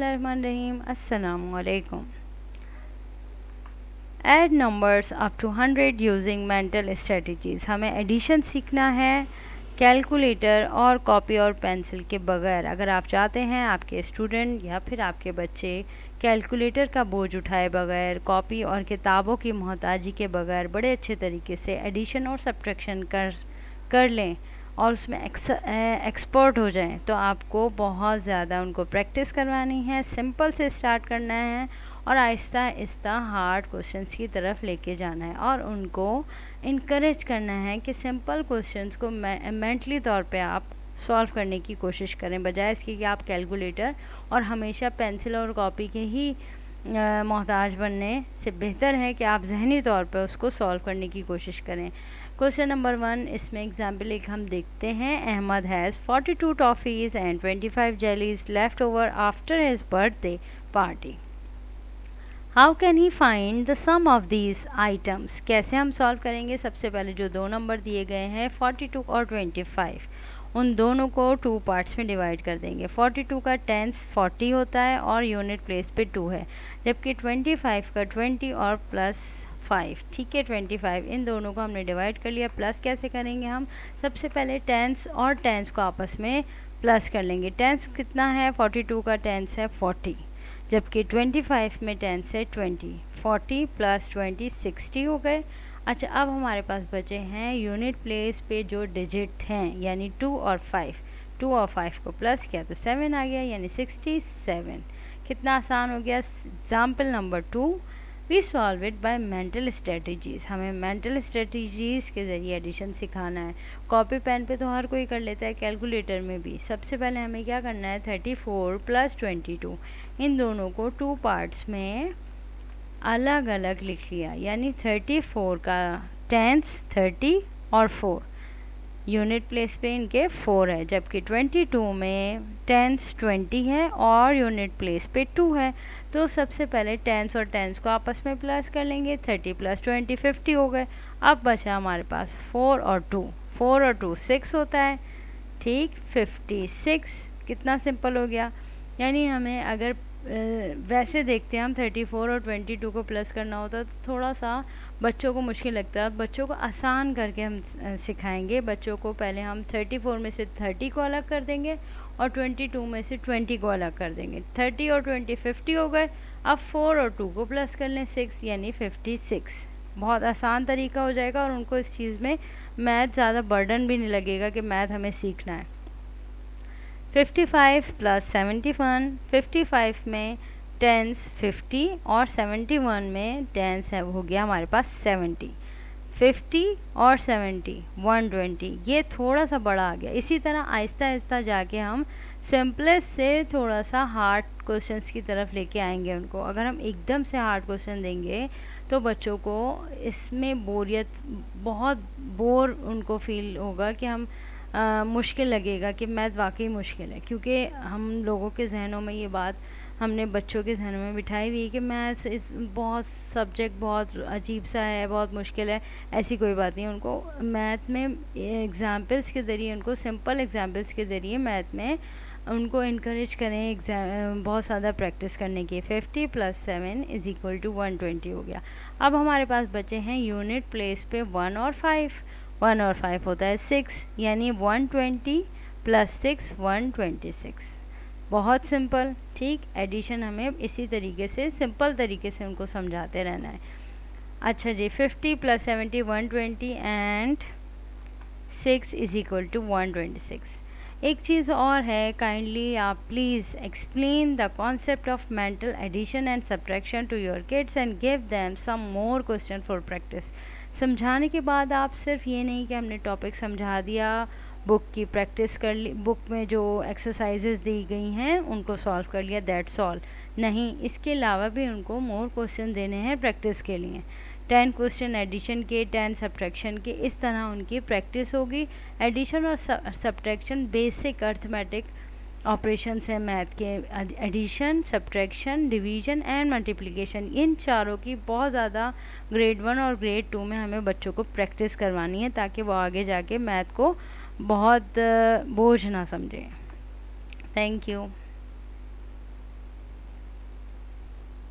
Bismillahirrahmanirrahim. Assalamualaikum. Add numbers up to 100 using mental strategies. हमें addition सीखना है calculator और कॉपी और पेंसिल के बगैर। अगर आप चाहते हैं आपके स्टूडेंट या फिर आपके बच्चे कैलकुलेटर का बोझ उठाए बगैर, कॉपी और किताबों की मोहताजी के बगैर बड़े अच्छे तरीके से एडिशन और सब्ट्रैक्शन कर लें और उसमें एक्सपर्ट हो जाएं, तो आपको बहुत ज़्यादा उनको प्रैक्टिस करवानी है। सिंपल से स्टार्ट करना है और आहिस्ता आहिस्ता हार्ड क्वेश्चंस की तरफ लेके जाना है और उनको इनकरेज करना है कि सिंपल क्वेश्चंस को मेंटली तौर पे आप सॉल्व करने की कोशिश करें, बजाय इसके कि आप कैलकुलेटर और हमेशा पेंसिल और कॉपी के ही मोहताज बनने से बेहतर है कि आप जहनी तौर पर उसको सॉल्व करने की कोशिश करें। क्वेश्चन नंबर 1, इसमें एग्जाम्पल एक हम देखते हैं। Ahmed has 42 toffees and 25 jellies left over after his birthday party. How can he find the sum of these items. कैसे हम सॉल्व करेंगे? सबसे पहले जो दो नंबर दिए गए हैं 42 और 25, उन दोनों को 2 पार्ट्स में डिवाइड कर देंगे। 42 का टेंस 40 होता है और यूनिट प्लेस पे 2 है, जबकि 25 का 20 और प्लस 5, ठीक है 25, इन दोनों को हमने डिवाइड कर लिया। प्लस कैसे करेंगे हम? सबसे पहले टेंस और टेंस को आपस में प्लस कर लेंगे। टेंस कितना है? 42 का टेंस है 40, जबकि 25 में टेंस है 20। 40 प्लस 20 60 हो गए। अच्छा, अब हमारे पास बचे हैं यूनिट प्लेस पे जो डिजिट हैं, यानी 2 और 5। 2 और 5 को प्लस किया तो 7 आ गया, यानी 67। कितना आसान हो गया। Example number 2, we solve it by mental strategies. हमें मेंटल स्ट्रेटजीज़ के ज़रिए एडिशन सिखाना है। कॉपी पेन पे तो हर कोई कर लेता है, कैलकुलेटर में भी। सबसे पहले हमें क्या करना है? 34 प्लस 22, इन दोनों को 2 पार्ट्स में अलग अलग लिख लिया, यानी 34 का टेंस 30 और 4, यूनिट प्लेस पे इनके 4 है, जबकि 22 में टेंस 20 है और यूनिट प्लेस पे 2 है। तो सबसे पहले टेंस और टेंस को आपस में प्लस कर लेंगे। 30 प्लस 20 50 हो गए। अब बचा हमारे पास 4 और 2, 4 और 2 6 होता है, ठीक 56। कितना सिंपल हो गया। यानी हमें अगर वैसे देखते हैं हम 34 और 22 को प्लस करना होता तो थोड़ा सा बच्चों को मुश्किल लगता है। बच्चों को आसान करके हम सिखाएंगे। बच्चों को पहले हम 34 में से 30 को अलग कर देंगे और 22 में से 20 को अलग कर देंगे। 30 और 20 50 हो गए। अब 4 और 2 को प्लस कर लें, 6 यानी 56। बहुत आसान तरीका हो जाएगा और उनको इस चीज़ में मैथ ज़्यादा बर्डन भी नहीं लगेगा कि मैथ हमें सीखना है। 55 प्लस 71, 55 में टेंस 50 और 71 में टेंस है हो गया हमारे पास 70। 50 और 70 120, ये थोड़ा सा बड़ा आ गया। इसी तरह आहिस्ता आहिस्ता जाके हम सिंपलेस्ट से थोड़ा सा हार्ड क्वेश्चंस की तरफ लेके आएंगे उनको। अगर हम एकदम से हार्ड क्वेश्चन देंगे तो बच्चों को इसमें बहुत बोर उनको फील होगा कि हम मुश्किल लगेगा कि मैथ वाकई मुश्किल है, क्योंकि हम लोगों के जहनों में ये बात हमने बच्चों के जहनों में बिठाई हुई है कि मैथ्स इस बहुत सब्जेक्ट बहुत अजीब सा है, बहुत मुश्किल है। ऐसी कोई बात नहीं। उनको मैथ में एग्जाम्पल्स के ज़रिए, उनको सिंपल एग्जाम्पल्स के ज़रिए मैथ में उनको इनकरेज करें बहुत ज़्यादा प्रैक्टिस करने की। 50 प्लस 7 इज़ इक्वल टू 120 हो गया। अब हमारे पास बचे हैं यूनिट प्लेस पे 1 और 5। 1 और 5 होता है 6, यानी 120 प्लस 6 126। बहुत सिंपल, ठीक। एडिशन हमें इसी तरीके से सिंपल तरीके से उनको समझाते रहना है। अच्छा जी, 50 plus 70 120 and 6 is equal to 126। एक चीज़ और है, काइंडली आप please explain the concept of mental addition and subtraction to your kids and give them some more question for practice. समझाने के बाद आप सिर्फ ये नहीं कि हमने टॉपिक समझा दिया, बुक की प्रैक्टिस कर ली, बुक में जो एक्सरसाइजेज दी गई हैं उनको सॉल्व कर लिया, दैट्स ऑल नहीं। इसके अलावा भी उनको मोर क्वेश्चन देने हैं प्रैक्टिस के लिए। 10 क्वेश्चन एडिशन के, 10 सब्ट्रैक्शन के, इस तरह उनकी प्रैक्टिस होगी। एडिशन और सब्ट्रैक्शन बेसिक अर्थमेटिक ऑपरेशंस हैं मैथ के। Addition, subtraction, division and multiplication, इन चारों की बहुत ज़्यादा ग्रेड 1 और ग्रेड 2 में हमें बच्चों को प्रैक्टिस करवानी है, ताकि वो आगे जाके मैथ को बहुत बोझ ना समझें। Thank you.